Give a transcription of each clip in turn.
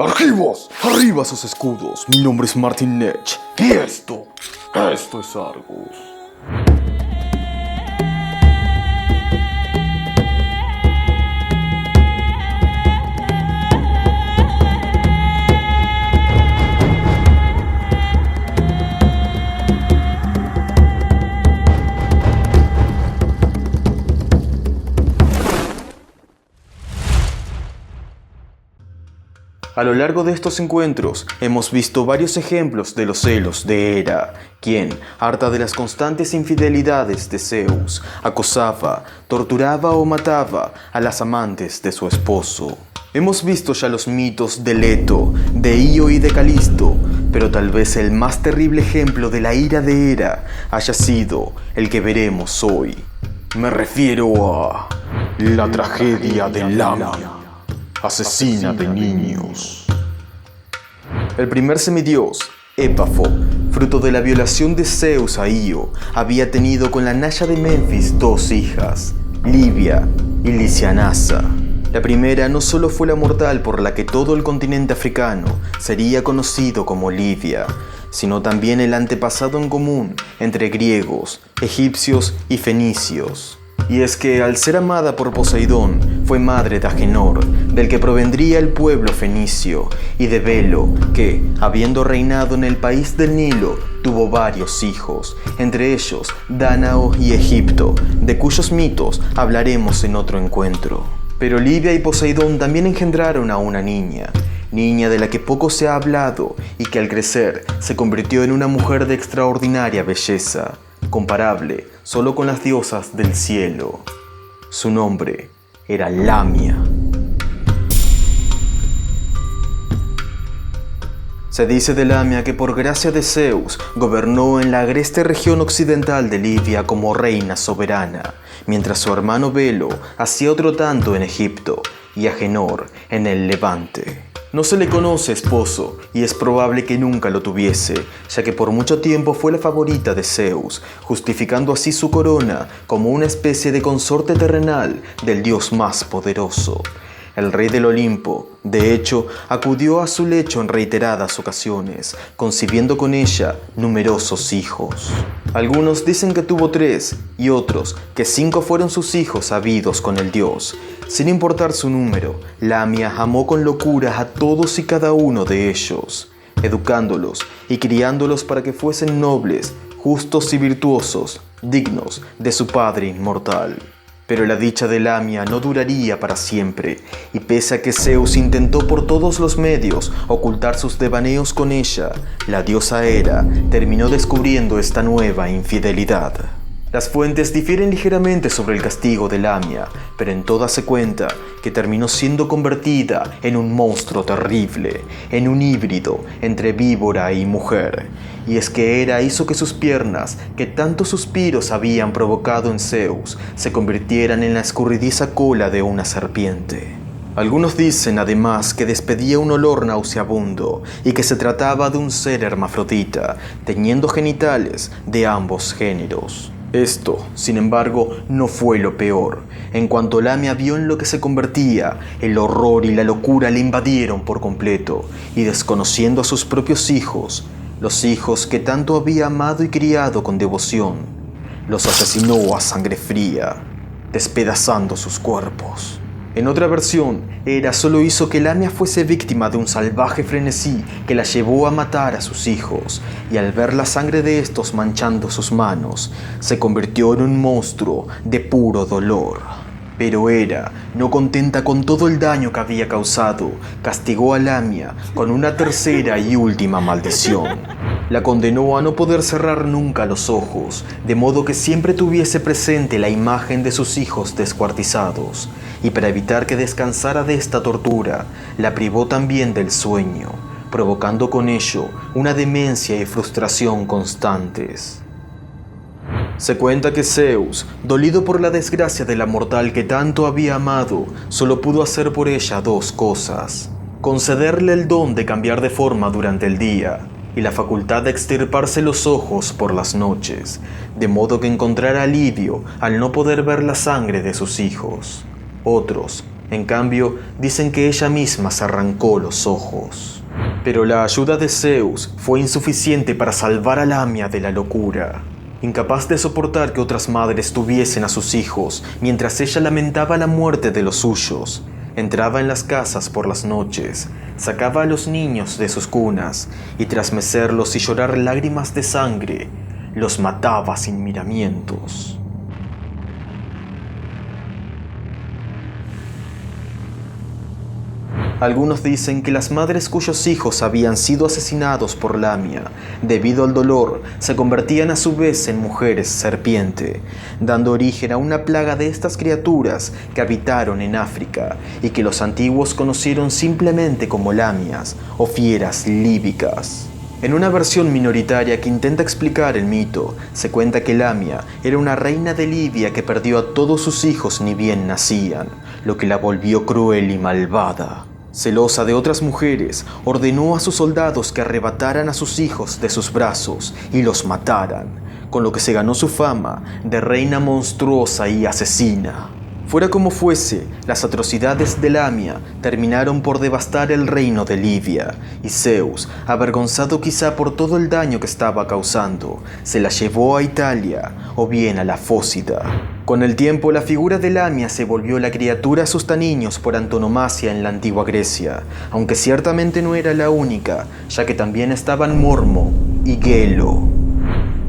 ¡Argivos! ¡Arriba sus escudos! Mi nombre es Martin Nech. Y esto es Argus. A lo largo de estos encuentros hemos visto varios ejemplos de los celos de Hera, quien, harta de las constantes infidelidades de Zeus, acosaba, torturaba o mataba a las amantes de su esposo. Hemos visto ya los mitos de Leto, de Io y de Calisto, pero tal vez el más terrible ejemplo de la ira de Hera haya sido el que veremos hoy. Me refiero a la tragedia de Lamia, asesina de niños. El primer semidios, Épafo, fruto de la violación de Zeus a Io, había tenido con la Naya de Menfis dos hijas, Livia y Lysianassa. La primera no solo fue la mortal por la que todo el continente africano sería conocido como Livia, sino también el antepasado en común entre griegos, egipcios y fenicios. Y es que, al ser amada por Poseidón, fue madre de Agenor, del que provendría el pueblo fenicio, y de Belo, que, habiendo reinado en el país del Nilo, tuvo varios hijos, entre ellos Dánao y Egipto, de cuyos mitos hablaremos en otro encuentro. Pero Livia y Poseidón también engendraron a una niña de la que poco se ha hablado y que al crecer se convirtió en una mujer de extraordinaria belleza, comparable solo con las diosas del cielo. Su nombre era Lamia. Se dice de Lamia que por gracia de Zeus gobernó en la agreste región occidental de Libia como reina soberana, mientras su hermano Belo hacía otro tanto en Egipto y Agenor en el Levante. No se le conoce esposo y es probable que nunca lo tuviese, ya que por mucho tiempo fue la favorita de Zeus, justificando así su corona como una especie de consorte terrenal del dios más poderoso. El rey del Olimpo, de hecho, acudió a su lecho en reiteradas ocasiones, concibiendo con ella numerosos hijos. Algunos dicen que tuvo 3 y otros que 5 fueron sus hijos habidos con el dios. Sin importar su número, Lamia amó con locura a todos y cada uno de ellos, educándolos y criándolos para que fuesen nobles, justos y virtuosos, dignos de su padre inmortal. Pero la dicha de Lamia no duraría para siempre, y pese a que Zeus intentó por todos los medios ocultar sus devaneos con ella, la diosa Hera terminó descubriendo esta nueva infidelidad. Las fuentes difieren ligeramente sobre el castigo de Lamia, pero en todas se cuenta que terminó siendo convertida en un monstruo terrible, en un híbrido entre víbora y mujer. Y es que Hera hizo que sus piernas, que tantos suspiros habían provocado en Zeus, se convirtieran en la escurridiza cola de una serpiente. Algunos dicen además que despedía un olor nauseabundo y que se trataba de un ser hermafrodita, teniendo genitales de ambos géneros. Esto, sin embargo, no fue lo peor. En cuanto Lamia vio en lo que se convertía, el horror y la locura le invadieron por completo, y desconociendo a sus propios hijos, los hijos que tanto había amado y criado con devoción, los asesinó a sangre fría, despedazando sus cuerpos. En otra versión, Hera solo hizo que Lamia fuese víctima de un salvaje frenesí que la llevó a matar a sus hijos, y al ver la sangre de estos manchando sus manos, se convirtió en un monstruo de puro dolor. Pero Hera, no contenta con todo el daño que había causado, castigó a Lamia con una tercera y última maldición. La condenó a no poder cerrar nunca los ojos, de modo que siempre tuviese presente la imagen de sus hijos descuartizados, y para evitar que descansara de esta tortura, la privó también del sueño, provocando con ello una demencia y frustración constantes. Se cuenta que Zeus, dolido por la desgracia de la mortal que tanto había amado, solo pudo hacer por ella 2 cosas: concederle el don de cambiar de forma durante el día y la facultad de extirparse los ojos por las noches, de modo que encontrara alivio al no poder ver la sangre de sus hijos. Otros En cambio, dicen que ella misma se arrancó los ojos. Pero la ayuda de Zeus fue insuficiente para salvar a Lamia de la locura. Incapaz de soportar que otras madres tuviesen a sus hijos mientras ella lamentaba la muerte de los suyos, entraba en las casas por las noches, sacaba a los niños de sus cunas y tras mecerlos y llorar lágrimas de sangre, los mataba sin miramientos. Algunos dicen que las madres cuyos hijos habían sido asesinados por Lamia, debido al dolor, se convertían a su vez en mujeres serpiente, dando origen a una plaga de estas criaturas que habitaron en África y que los antiguos conocieron simplemente como lamias o fieras líbicas. En una versión minoritaria que intenta explicar el mito, se cuenta que Lamia era una reina de Libia que perdió a todos sus hijos ni bien nacían, lo que la volvió cruel y malvada. Celosa de otras mujeres, ordenó a sus soldados que arrebataran a sus hijos de sus brazos y los mataran, con lo que se ganó su fama de reina monstruosa y asesina. Fuera como fuese, las atrocidades de Lamia terminaron por devastar el reino de Libia, y Zeus, avergonzado quizá por todo el daño que estaba causando, se la llevó a Italia o bien a la Fócida. Con el tiempo, la figura de Lamia se volvió la criatura asustaniños por antonomasia en la antigua Grecia, aunque ciertamente no era la única, ya que también estaban Mormo y Gelo.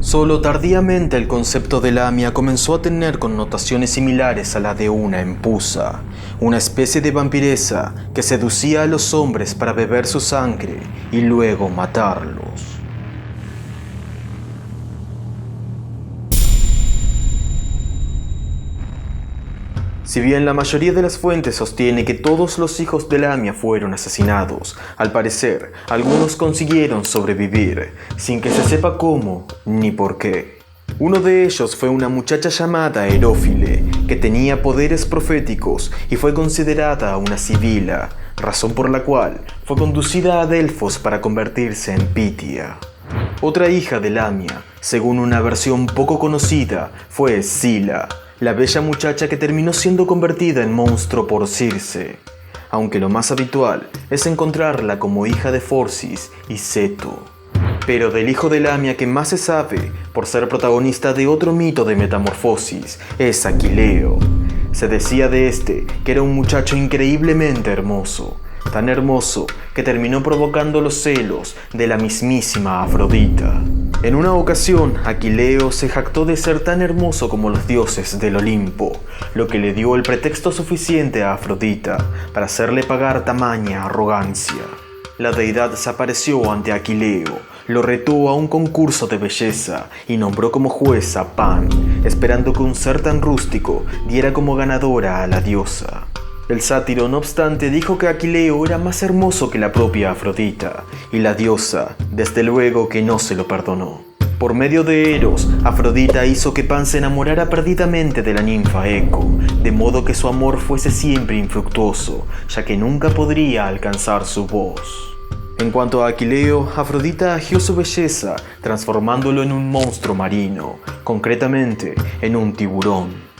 Solo tardíamente el concepto de Lamia comenzó a tener connotaciones similares a la de una empusa, una especie de vampiresa que seducía a los hombres para beber su sangre y luego matarlos. Si bien la mayoría de las fuentes sostiene que todos los hijos de Lamia fueron asesinados, al parecer, algunos consiguieron sobrevivir, sin que se sepa cómo ni por qué. Uno de ellos fue una muchacha llamada Erófile, que tenía poderes proféticos y fue considerada una sibila, razón por la cual fue conducida a Delfos para convertirse en Pitia. Otra hija de Lamia, según una versión poco conocida, fue Escila, la bella muchacha que terminó siendo convertida en monstruo por Circe, aunque lo más habitual es encontrarla como hija de Forcis y Ceto. Pero del hijo de Lamia que más se sabe, por ser protagonista de otro mito de metamorfosis, es Aquileo. Se decía de este que era un muchacho increíblemente hermoso, tan hermoso que terminó provocando los celos de la mismísima Afrodita. En una ocasión, Aquileo se jactó de ser tan hermoso como los dioses del Olimpo, lo que le dio el pretexto suficiente a Afrodita para hacerle pagar tamaña arrogancia. La deidad se apareció ante Aquileo, lo retó a un concurso de belleza y nombró como juez a Pan, esperando que un ser tan rústico diera como ganadora a la diosa. El sátiro, no obstante, dijo que Aquileo era más hermoso que la propia Afrodita, y la diosa, desde luego que no se lo perdonó. Por medio de Eros, Afrodita hizo que Pan se enamorara perdidamente de la ninfa Eco, de modo que su amor fuese siempre infructuoso, ya que nunca podría alcanzar su voz. En cuanto a Aquileo, Afrodita agió su belleza, transformándolo en un monstruo marino, concretamente en un tiburón.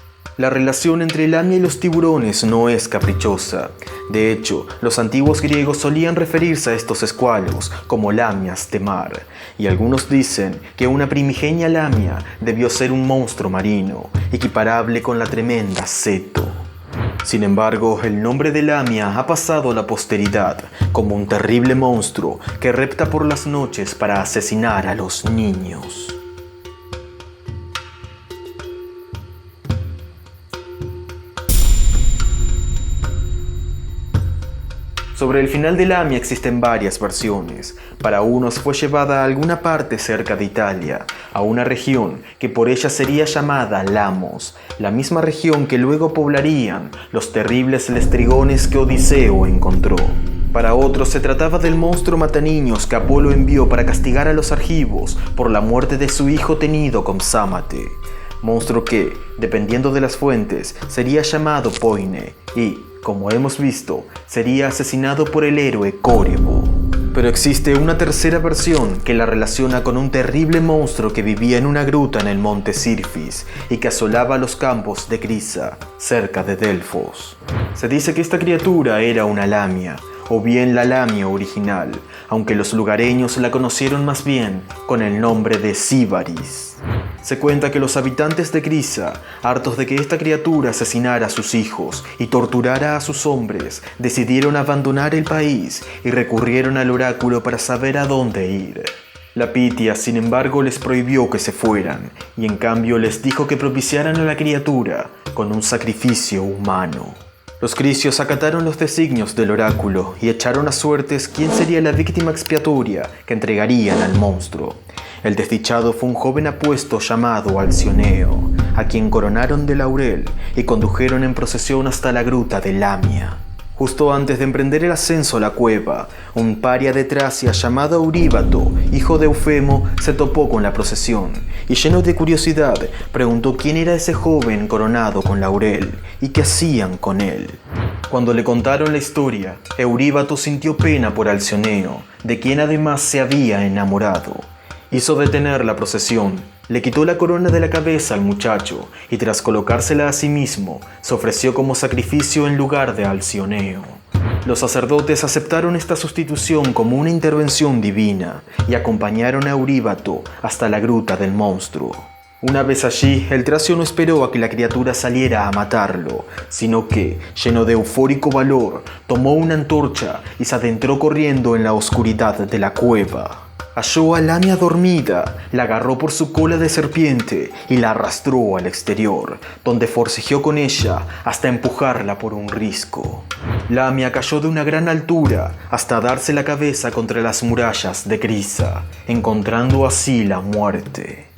La relación entre Lamia y los tiburones no es caprichosa. De hecho, los antiguos griegos solían referirse a estos escualos como lamias de mar, y algunos dicen que una primigenia lamia debió ser un monstruo marino, equiparable con la tremenda Ceto. Sin embargo, el nombre de Lamia ha pasado a la posteridad como un terrible monstruo que repta por las noches para asesinar a los niños. Sobre el final de Lamia existen varias versiones. Para unos fue llevada a alguna parte cerca de Italia, a una región que por ella sería llamada Lamos, la misma región que luego poblarían los terribles lestrigones que Odiseo encontró. Para otros se trataba del monstruo mataniños que Apolo envió para castigar a los argivos por la muerte de su hijo tenido con Psámate, monstruo que, dependiendo de las fuentes, sería llamado Poine y, como hemos visto, sería asesinado por el héroe Córebo. Pero existe una tercera versión que la relaciona con un terrible monstruo que vivía en una gruta en el monte Sirfis y que asolaba los campos de Crisa, cerca de Delfos. Se dice que esta criatura era una lamia, o bien la lamia original, aunque los lugareños la conocieron más bien con el nombre de Síbaris. Se cuenta que los habitantes de Crisa, hartos de que esta criatura asesinara a sus hijos y torturara a sus hombres, decidieron abandonar el país y recurrieron al oráculo para saber a dónde ir. La Pitia, sin embargo, les prohibió que se fueran y en cambio les dijo que propiciaran a la criatura con un sacrificio humano. Los crisios acataron los designios del oráculo y echaron a suertes quién sería la víctima expiatoria que entregarían al monstruo. El desdichado fue un joven apuesto llamado Alcioneo, a quien coronaron de laurel y condujeron en procesión hasta la gruta de Lamia. Justo antes de emprender el ascenso a la cueva, un paria de Tracia llamado Euríbato, hijo de Eufemo, se topó con la procesión y lleno de curiosidad preguntó quién era ese joven coronado con laurel y qué hacían con él. Cuando le contaron la historia, Euríbato sintió pena por Alcioneo, de quien además se había enamorado. Hizo detener la procesión, le quitó la corona de la cabeza al muchacho y tras colocársela a sí mismo, se ofreció como sacrificio en lugar de Alcioneo. Los sacerdotes aceptaron esta sustitución como una intervención divina y acompañaron a Euríbato hasta la gruta del monstruo. Una vez allí, el tracio no esperó a que la criatura saliera a matarlo, sino que, lleno de eufórico valor, tomó una antorcha y se adentró corriendo en la oscuridad de la cueva. Halló a Lamia dormida, la agarró por su cola de serpiente y la arrastró al exterior, donde forcejeó con ella hasta empujarla por un risco. Lamia cayó de una gran altura hasta darse la cabeza contra las murallas de Crisa, encontrando así la muerte.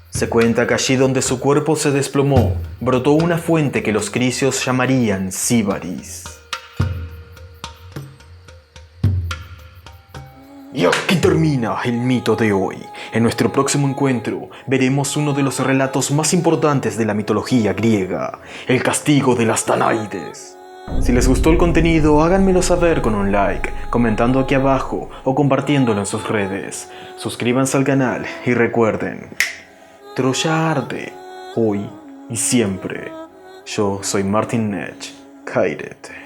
Se cuenta que allí donde su cuerpo se desplomó, brotó una fuente que los crisios llamarían Síbaris. Y aquí termina el mito de hoy. En nuestro próximo encuentro veremos uno de los relatos más importantes de la mitología griega, el castigo de las Danaides. Si les gustó el contenido, háganmelo saber con un like, comentando aquí abajo o compartiéndolo en sus redes. Suscríbanse al canal y recuerden, Troya arde, hoy y siempre. Yo soy Martin Nech, Kairet.